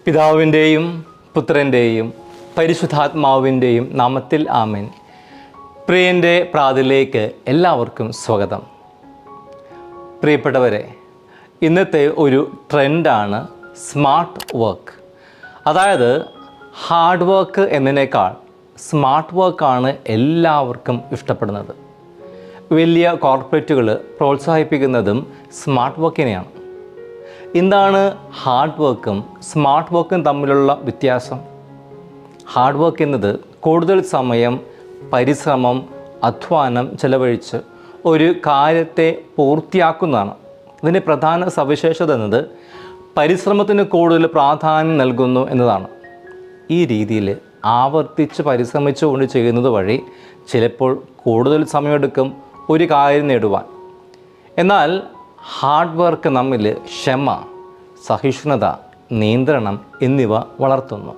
പിതാവിൻ്റെയും പുത്രൻ്റെയും പരിശുദ്ധാത്മാവിൻ്റെയും നാമത്തിൽ ആമേൻ. പ്രിയൻ്റെ പ്രാതിലേക്ക് എല്ലാവർക്കും സ്വാഗതം. പ്രിയപ്പെട്ടവരെ, ഇന്നത്തെ ഒരു ട്രെൻഡാണ് സ്മാർട്ട് വർക്ക്. അതായത് ഹാർഡ് വർക്ക് എന്നതിനേക്കാൾ സ്മാർട്ട് വർക്കാണ് എല്ലാവർക്കും ഇഷ്ടപ്പെടുന്നത്. വലിയ കോർപ്പറേറ്റുകൾ പ്രോത്സാഹിപ്പിക്കുന്നതും സ്മാർട്ട് വർക്കിനെയാണ്. എന്താണ് ഹാർഡ് വർക്കും സ്മാർട്ട് വർക്കും തമ്മിലുള്ള വ്യത്യാസം? ഹാർഡ് വർക്ക് എന്നത് കൂടുതൽ സമയം, പരിശ്രമം, അധ്വാനം ചെലവഴിച്ച് ഒരു കാര്യത്തെ പൂർത്തിയാക്കുന്നതാണ്. ഇതിൻ്റെ പ്രധാന സവിശേഷത എന്നത് പരിശ്രമത്തിന് കൂടുതൽ പ്രാധാന്യം നൽകുന്നു എന്നതാണ്. ഈ രീതിയിൽ ആവർത്തിച്ച് പരിശ്രമിച്ചുകൊണ്ട് ചെയ്യുന്നത് വഴി ചിലപ്പോൾ കൂടുതൽ സമയമെടുക്കും ഒരു കാര്യം നേടുവാൻ. എന്നാൽ ഹാർഡ് വർക്ക് നമ്മിൽ ക്ഷമ, സഹിഷ്ണുത, നിയന്ത്രണം എന്നിവ വളർത്തുന്നു.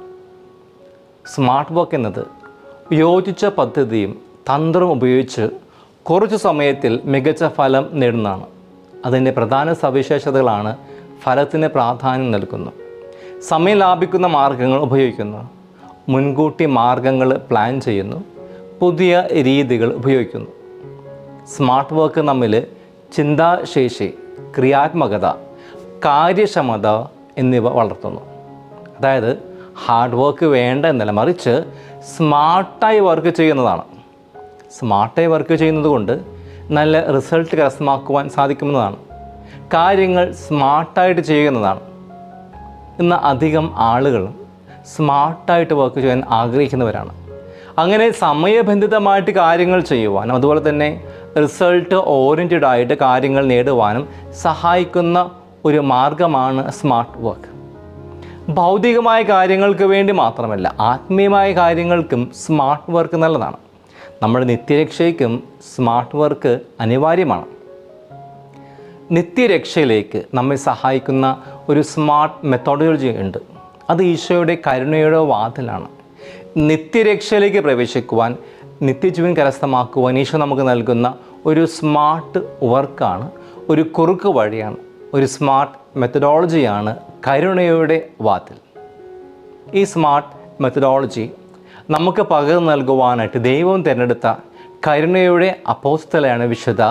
സ്മാർട്ട് വർക്ക് എന്നത് യോജിച്ച പദ്ധതിയും തന്ത്രവും ഉപയോഗിച്ച് കുറച്ച് സമയത്തിൽ മികച്ച ഫലം നേടുന്നതാണ്. അതിൻ്റെ പ്രധാന സവിശേഷതകളാണ്: ഫലത്തിന് പ്രാധാന്യം നൽകുന്നു, സമയം ലാഭിക്കുന്ന മാർഗങ്ങൾ ഉപയോഗിക്കുന്നു, മുൻകൂട്ടി മാർഗങ്ങൾ പ്ലാൻ ചെയ്യുന്നു, പുതിയ രീതികൾ ഉപയോഗിക്കുന്നു. സ്മാർട്ട് വർക്ക് നമ്മിൽ ചിന്താശേഷി, ക്രിയാത്മകത, കാര്യക്ഷമത എന്നിവ വളർത്തുന്നു. അതായത് ഹാർഡ് വർക്ക് വേണ്ട എന്നല്ല, മറിച്ച് സ്മാർട്ടായി വർക്ക് ചെയ്യുന്നതാണ്. സ്മാർട്ടായി വർക്ക് ചെയ്യുന്നത് കൊണ്ട് നല്ല റിസൾട്ട് കരസ്ഥമാക്കുവാൻ സാധിക്കുമെന്നതാണ്. കാര്യങ്ങൾ സ്മാർട്ടായിട്ട് ചെയ്യുന്നതാണ്. ഇന്ന് അധികം ആളുകളും സ്മാർട്ടായിട്ട് വർക്ക് ചെയ്യാൻ ആഗ്രഹിക്കുന്നവരാണ്. അങ്ങനെ സമയബന്ധിതമായിട്ട് കാര്യങ്ങൾ ചെയ്യുവാനും അതുപോലെ തന്നെ റിസൾട്ട് ഓറിയൻറ്റഡ് ആയിട്ട് കാര്യങ്ങൾ നേടുവാനും സഹായിക്കുന്ന ഒരു മാർഗമാണ് സ്മാർട്ട് വർക്ക്. ഭൗതികമായ കാര്യങ്ങൾക്ക് വേണ്ടി മാത്രമല്ല, ആത്മീയമായ കാര്യങ്ങൾക്കും സ്മാർട്ട് വർക്ക് നല്ലതാണ്. നമ്മുടെ നിത്യരക്ഷയ്ക്കും സ്മാർട്ട് വർക്ക് അനിവാര്യമാണ്. നിത്യരക്ഷയിലേക്ക് നമ്മെ സഹായിക്കുന്ന ഒരു സ്മാർട്ട് മെത്തോഡോളജി ഉണ്ട്. അത് ഈശോയുടെ കരുണയുടെ വാതിലാണ്. നിത്യരക്ഷയിലേക്ക് പ്രവേശിക്കുവാൻ, നിത്യജീവൻ കരസ്ഥമാക്കുവാൻ ഈശോ നമുക്ക് നൽകുന്ന ഒരു സ്മാർട്ട് വർക്കാണ്, ഒരു കുറുക്ക് വഴിയാണ്, ഒരു സ്മാർട്ട് മെത്തഡോളജിയാണ് കരുണയുടെ വാതിൽ. ഈ സ്മാർട്ട് മെത്തഡോളജി നമുക്ക് പകർന്നു നൽകുവാനായിട്ട് ദൈവം തിരഞ്ഞെടുത്ത കരുണയുടെ അപ്പോസ്തലയാണ് വിശുദ്ധ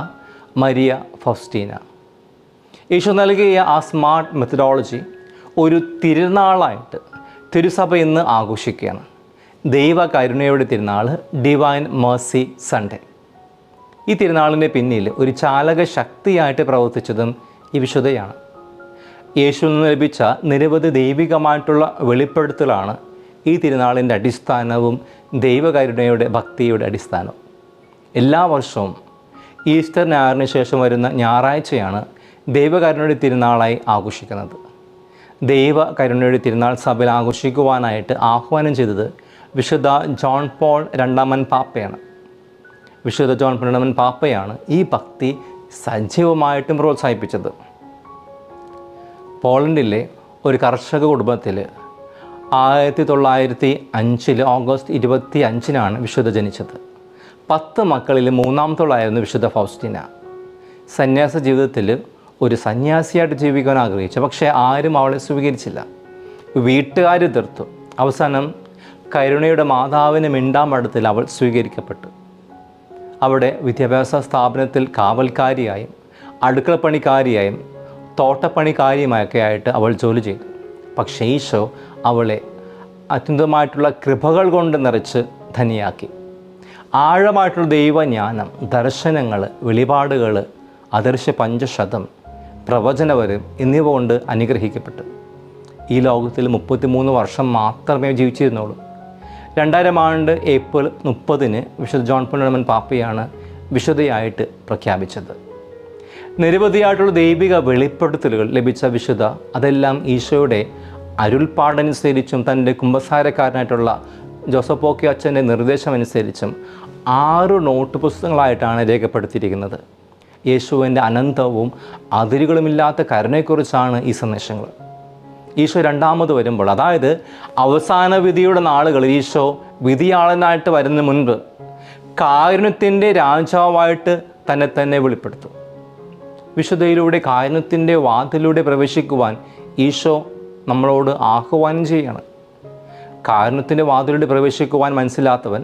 മരിയ ഫൗസ്റ്റീന. ഈശോ നൽകിയ ആ സ്മാർട്ട് മെത്തഡോളജി ഒരു തിരുനാളായിട്ട് തിരുസഭ ഇന്ന് ആഘോഷിക്കുകയാണ്. ദൈവ കരുണയുടെ തിരുനാൾ, ഡിവൈൻ മേഴ്സി സൺഡേ. ഈ തിരുനാളിൻ്റെ പിന്നിൽ ഒരു ചാലക ശക്തിയായിട്ട് പ്രവർത്തിച്ചതും ഈ വിശുദ്ധയാണ്. യേശുവിൽ നിന്ന് ലഭിച്ച നിരവധി ദൈവികമായിട്ടുള്ള വെളിപ്പെടുത്തലാണ് ഈ തിരുനാളിൻ്റെ അടിസ്ഥാനവും ദൈവകരുണയുടെ ഭക്തിയുടെ അടിസ്ഥാനവും. എല്ലാ വർഷവും ഈസ്റ്റർ ഞായറിന് ശേഷം വരുന്ന ഞായറാഴ്ചയാണ് ദൈവകരുണയുടെ തിരുനാളായി ആഘോഷിക്കുന്നത്. ദൈവകരുണയുടെ തിരുനാൾ സഭയിൽ ആഘോഷിക്കുവാനായിട്ട് ആഹ്വാനം ചെയ്തത് വിശുദ്ധ ജോൺ പോൾ രണ്ടാമൻ പാപ്പയാണ്. വിശുദ്ധ ജോൺ പോൾ രണ്ടാമൻ പാപ്പയാണ് ഈ ഭക്തി സജീവമായിട്ടും പ്രോത്സാഹിപ്പിച്ചത്. പോളണ്ടിലെ ഒരു കർഷക കുടുംബത്തിൽ 1905 ഓഗസ്റ്റ് 25 വിശുദ്ധ ജനിച്ചത്. 10 മക്കളിൽ മൂന്നാമത്തോളായിരുന്നു വിശുദ്ധ ഫൗസ്റ്റീന. സന്യാസ ജീവിതത്തിൽ ഒരു സന്യാസിയായിട്ട് ജീവിക്കാൻ ആഗ്രഹിച്ചു. പക്ഷേ ആരും അവളെ സ്വീകരിച്ചില്ല. വീട്ടുകാർ എതിർത്തു. അവസാനം കരുണയുടെ മാതാവിന് മിണ്ടാമടത്തിൽ അവൾ സ്വീകരിക്കപ്പെട്ടു. അവിടെ വിദ്യാഭ്യാസ സ്ഥാപനത്തിൽ കാവൽക്കാരിയായും അടുക്കളപ്പണിക്കാരിയായും തോട്ടപ്പണിക്കാരിയുമൊക്കെ ആയിട്ട് അവൾ ജോലി ചെയ്തു. പക്ഷേ ഈശോ അവളെ അത്യന്തമായിട്ടുള്ള കൃപകൾ കൊണ്ട് നിറച്ച് ധനിയാക്കി. ആഴമായിട്ടുള്ള ദൈവജ്ഞാനം, ദർശനങ്ങൾ, വെളിപാടുകൾ, അദൃശ്യ പഞ്ചശതം, പ്രവചനവരം എന്നിവ കൊണ്ട് അനുഗ്രഹിക്കപ്പെട്ടു. ഈ ലോകത്തിൽ 33 വർഷം മാത്രമേ ജീവിച്ചിരുന്നുള്ളൂ. 2000 ഏപ്രിൽ 30 വിശുദ്ധ ജോൺ പോൾ രണ്ടാമൻ പാപ്പയാണ് വിശുദ്ധയായിട്ട് പ്രഖ്യാപിച്ചത്. നിരവധിയായിട്ടുള്ള ദൈവിക വെളിപ്പെടുത്തലുകൾ ലഭിച്ച വിശുദ്ധ, അതെല്ലാം ഈശോയുടെ അരുൾപ്പാടനുസരിച്ചും തൻ്റെ കുമ്പസാരക്കാരനായിട്ടുള്ള ജോസപ്പോക്കി അച്ഛൻ്റെ നിർദ്ദേശമനുസരിച്ചും 6 നോട്ട് പുസ്തകങ്ങളായിട്ടാണ് രേഖപ്പെടുത്തിയിരിക്കുന്നത്. യേശുവിൻ്റെ അനന്തവും അതിരുകളുമില്ലാത്ത കരുണയെക്കുറിച്ചാണ് ഈ സന്ദേശങ്ങൾ. ഈശോ രണ്ടാമത് വരുമ്പോൾ, അതായത് അവസാന വിധിയുടെ നാളുകളിൽ ഈശോ വിധിയാളനായിട്ട് വരുന്ന മുൻപ് കാരുണ്യത്തിൻ്റെ രാജാവായിട്ട് തന്നെ വെളിപ്പെടുത്തും. വിശുദ്ധയിലൂടെ കാരുണ്യത്തിൻ്റെ വാതിലൂടെ പ്രവേശിക്കുവാൻ ഈശോ നമ്മളോട് ആഹ്വാനം ചെയ്യുകയാണ്. കാരുണ്യത്തിൻ്റെ വാതിലിൽ പ്രവേശിക്കുവാൻ മനസ്സിലാത്തവൻ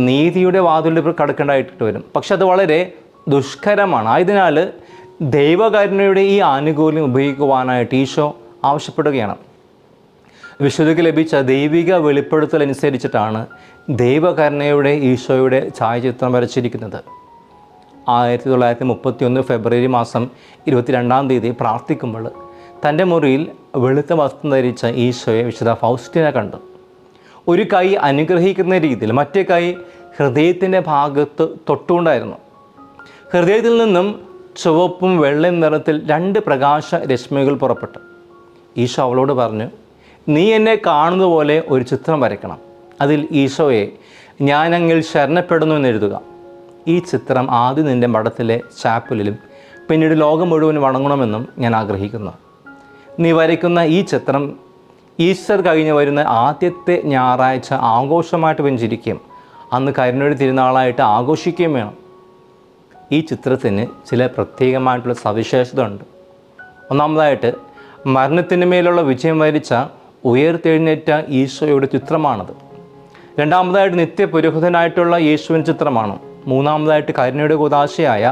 നീതിയുടെ വാതിലിൽ കടക്കേണ്ടതായിട്ട് വരും. പക്ഷെ അത് വളരെ ദുഷ്കരമാണ്. ആയതിനാൽ ദൈവകരുണയുടെ ഈ ആനുകൂല്യം ഉപയോഗിക്കുവാനായിട്ട് ഈശോ ആവശ്യപ്പെടുകയാണ്. വിശുദ്ധിക്ക് ലഭിച്ച ദൈവിക വെളിപ്പെടുത്തൽ അനുസരിച്ചിട്ടാണ് ദൈവകരുണയുടെ ഈശോയുടെ ഛായാചിത്രം വരച്ചിരിക്കുന്നത്. 1931 ഫെബ്രുവരി മാസം 22 പ്രാർത്ഥിക്കുമ്പോൾ തൻ്റെ മുറിയിൽ വെളുത്ത വസ്ത്രം ധരിച്ച ഈശോയെ വിശുദ്ധ ഫൗസ്റ്റീന കണ്ടു. ഒരു കൈ അനുഗ്രഹിക്കുന്ന രീതിയിൽ മറ്റേ കൈ ഹൃദയത്തിൻ്റെ ഭാഗത്ത് തൊട്ടുകൊണ്ടായിരുന്നു. ഹൃദയത്തിൽ നിന്നും ചുവപ്പും വെള്ളയും നിറത്തിൽ 2 പ്രകാശ രശ്മികൾ പുറപ്പെട്ടു. ഈശോ അവളോട് പറഞ്ഞു, നീ എന്നെ കാണുന്നത് പോലെ ഒരു ചിത്രം വരയ്ക്കണം. അതിൽ ഈശോയെ ഞാനങ്ങിൽ ശരണപ്പെടുന്നു എന്നെഴുതുക. ഈ ചിത്രം ആദ്യം നിൻ്റെ മഠത്തിലെ ചാപ്പലിലും പിന്നീട് ലോകം മുഴുവൻ വണങ്ങണമെന്നും ഞാൻ ആഗ്രഹിക്കുന്നു. നീ വരയ്ക്കുന്ന ഈ ചിത്രം ഈസ്റ്റർ കഴിഞ്ഞ് വരുന്ന ആദ്യത്തെ ഞായറാഴ്ച ആഘോഷമായിട്ട് വെഞ്ചിരിക്കുകയും അന്ന് കരുണയുടെ തിരുനാളായിട്ട് ആഘോഷിക്കുകയും വേണം. ഈ ചിത്രത്തിന് ചില പ്രത്യേകമായിട്ടുള്ള സവിശേഷത ഉണ്ട്. ഒന്നാമതായിട്ട് മരണത്തിന് മേലുള്ള വിജയം വരിച്ച ഉയർത്തെഴുന്നേറ്റ ഈശോയുടെ ചിത്രമാണത്. രണ്ടാമതായിട്ട് നിത്യപുരോഹിതനായിട്ടുള്ള യേശുവിൻ്റെ ചിത്രമാണ്. മൂന്നാമതായിട്ട് കരുണയുടെ കൂദാശയായ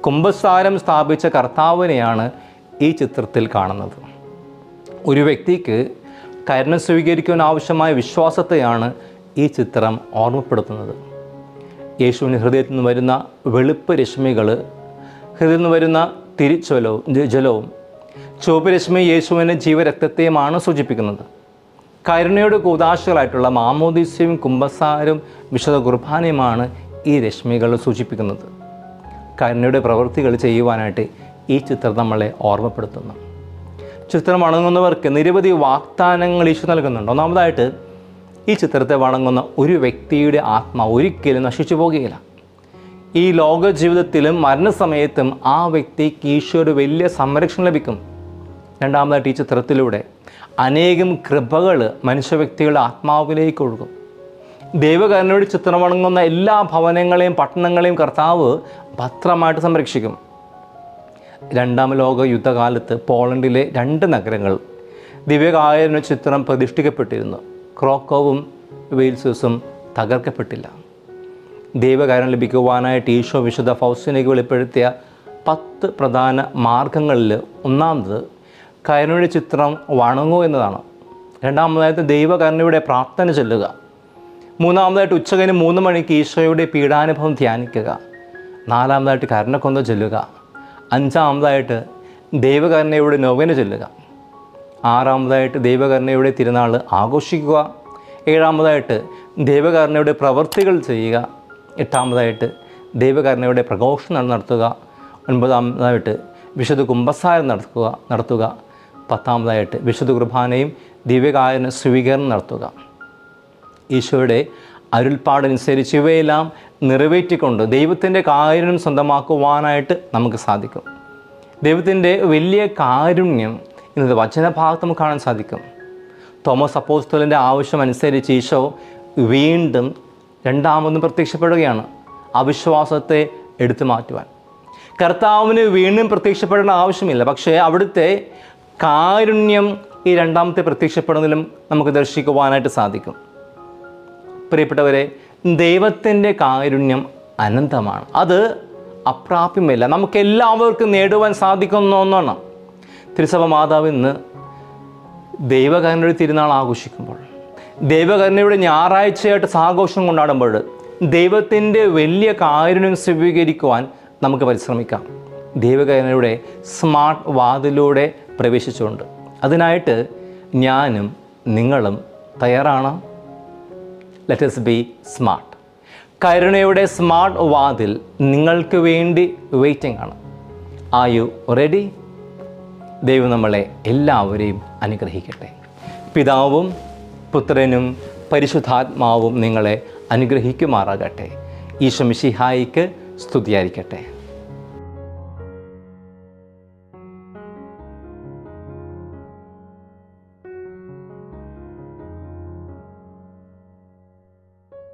കുംഭസാരം സ്ഥാപിച്ച കർത്താവിനെയാണ് ഈ ചിത്രത്തിൽ കാണുന്നത്. ഒരു വ്യക്തിക്ക് കരുണ സ്വീകരിക്കുവാൻ ആവശ്യമായ വിശ്വാസത്തെയാണ് ഈ ചിത്രം ഓർമ്മപ്പെടുത്തുന്നത്. യേശുവിൻ്റെ ഹൃദയത്തിൽ നിന്ന് വരുന്ന വെളുപ്പ് രശ്മികൾ ഹൃദയത്തിൽ നിന്ന് വരുന്ന ജലവും ചുവപ്പ് രശ്മി യേശുവിൻ്റെ ജീവരക്തത്തെയുമാണ് സൂചിപ്പിക്കുന്നത്. കരുണയുടെ കൂദാശകളായിട്ടുള്ള മാമോദീസ്യവും കുംഭസാരവും വിശുദ്ധ കുർബാനയുമാണ് ഈ രശ്മികൾ സൂചിപ്പിക്കുന്നത്. കരുണയുടെ പ്രവൃത്തികൾ ചെയ്യുവാനായിട്ട് ഈ ചിത്രം നമ്മളെ ഓർമ്മപ്പെടുത്തുന്നു. ചിത്രം വണങ്ങുന്നവർക്ക് നിരവധി വാഗ്ദാനങ്ങൾ ഈശോ നൽകുന്നുണ്ട്. ഒന്നാമതായിട്ട് ഈ ചിത്രത്തെ വണങ്ങുന്ന ഒരു വ്യക്തിയുടെ ആത്മാവ് ഒരിക്കലും നശിച്ചു പോകുകയില്ല. ഈ ലോക ജീവിതത്തിലും മരണസമയത്തും ആ വ്യക്തിക്ക് ഈശോയുടെ വലിയ സംരക്ഷണം ലഭിക്കും. രണ്ടാമതായിട്ട് ഈ ചിത്രത്തിലൂടെ അനേകം കൃപകൾ മനുഷ്യ വ്യക്തികളുടെ ആത്മാവിലേക്ക് ഒഴുകും. ദൈവകരുണയുടെ ചിത്രം വണങ്ങുന്ന എല്ലാ ഭവനങ്ങളെയും പട്ടണങ്ങളെയും കർത്താവ് ഭദ്രമായിട്ട് സംരക്ഷിക്കും. 2ാം ലോക യുദ്ധകാലത്ത് പോളണ്ടിലെ 2 നഗരങ്ങൾ ദിവ്യകാരുണ്യ ചിത്രം പ്രതിഷ്ഠിക്കപ്പെട്ടിരുന്നു. ക്രോക്കോവും വെയിൽസും തകർക്കപ്പെട്ടില്ല. ദൈവകാരുണ്യം ലഭിക്കുവാനായിട്ട് ഈശോ വിശുദ്ധ ഫൗസ്റ്റീനയ്ക്ക് വെളിപ്പെടുത്തിയ 10 പ്രധാന മാർഗങ്ങളിൽ ഒന്നാമത് കരുണയുടെ ചിത്രം വണങ്ങൂ എന്നതാണ്. രണ്ടാമതായിട്ട് ദൈവകരുണയുടെ പ്രാർത്ഥന ചൊല്ലുക. മൂന്നാമതായിട്ട് ഉച്ചകഴിഞ്ഞ് 3 മണിക്ക് ഈശോയുടെ പീഡാനുഭവം ധ്യാനിക്കുക. 4ാമതായിട്ട് കരുണക്കൊന്ത ചൊല്ലുക. 5ാമതായിട്ട് ദൈവകരുണയുടെ നൊവേന ചൊല്ലുക. 6ാമതായിട്ട് ദൈവകരുണയുടെ തിരുനാൾ ആഘോഷിക്കുക. 7ാമതായിട്ട് ദൈവകരുണയുടെ പ്രവൃത്തികൾ ചെയ്യുക. 8ാമതായിട്ട് ദൈവകരുണയുടെ പ്രഘോഷണം നടത്തുക. 9ാമതായിട്ട് വിശുദ്ധ കുംഭസാരം നടത്തുക. 10ാമതായിട്ട് വിശുദ്ധ കുർബാനയും ദിവ്യകാരുണ്യ സ്വീകരണം നടത്തുക. ഈശോയുടെ അരുൾപ്പാടനുസരിച്ച് ഇവയെല്ലാം നിറവേറ്റിക്കൊണ്ട് ദൈവത്തിൻ്റെ കാരുണ്യം സ്വന്തമാക്കുവാനായിട്ട് നമുക്ക് സാധിക്കും. ദൈവത്തിൻ്റെ വലിയ കാരുണ്യം ഇന്നത്തെ വചനഭാഗത്ത് നമുക്ക് കാണാൻ സാധിക്കും. തോമസ് അപ്പോസ്തലൻ്റെ ആവശ്യമനുസരിച്ച് ഈശോ വീണ്ടും രണ്ടാമതും പ്രത്യക്ഷപ്പെടുകയാണ് അവിശ്വാസത്തെ എടുത്തു മാറ്റുവാൻ. കർത്താവിന് വീണ്ടും പ്രത്യക്ഷപ്പെടേണ്ട ആവശ്യമില്ല, പക്ഷേ അവിടുത്തെ കാരുണ്യം ഈ രണ്ടാമത്തെ പ്രത്യക്ഷപ്പെടുന്നതിലും നമുക്ക് ദർശിക്കുവാനായിട്ട് സാധിക്കും. പ്രിയപ്പെട്ടവരെ, ദൈവത്തിൻ്റെ കാരുണ്യം അനന്തമാണ്. അത് അപ്രാപ്യമല്ല, നമുക്കെല്ലാവർക്കും നേടുവാൻ സാധിക്കുന്ന ഒന്നാണ്. തിരുസഭ മാതാവ് ഇന്ന് ദൈവകരുണയുടെ തിരുനാൾ ആഘോഷിക്കുമ്പോൾ, ദൈവകരുണയുടെ ഞായറാഴ്ചയായിട്ട് സാഘോഷം കൊണ്ടാടുമ്പോൾ ദൈവത്തിൻ്റെ വലിയ കാരുണ്യം സ്വീകരിക്കുവാൻ നമുക്ക് പരിശ്രമിക്കാം. ദൈവകരുണയുടെ സ്മാർട്ട് വാതിലൂടെ പ്രവേശിച്ചുകൊണ്ട് അതിനായിട്ട് ഞാനും നിങ്ങളും തയ്യാറാണ്. Let us B smart. കരുണയുടെ സ്മാർട്ട് വാതിൽ നിങ്ങൾക്ക് വേണ്ടി വെയിറ്റിംഗ് ആണ്. Are you ready? ദൈവം നമ്മളെ എല്ലാവരെയും അനുഗ്രഹിക്കട്ടെ. പിതാവും പുത്രനും പരിശുദ്ധാത്മാവും നിങ്ങളെ അനുഗ്രഹിക്കുമാറാകട്ടെ. ഈശോ മിശിഹായിക്ക് സ്തുതിയായിരിക്കട്ടെ.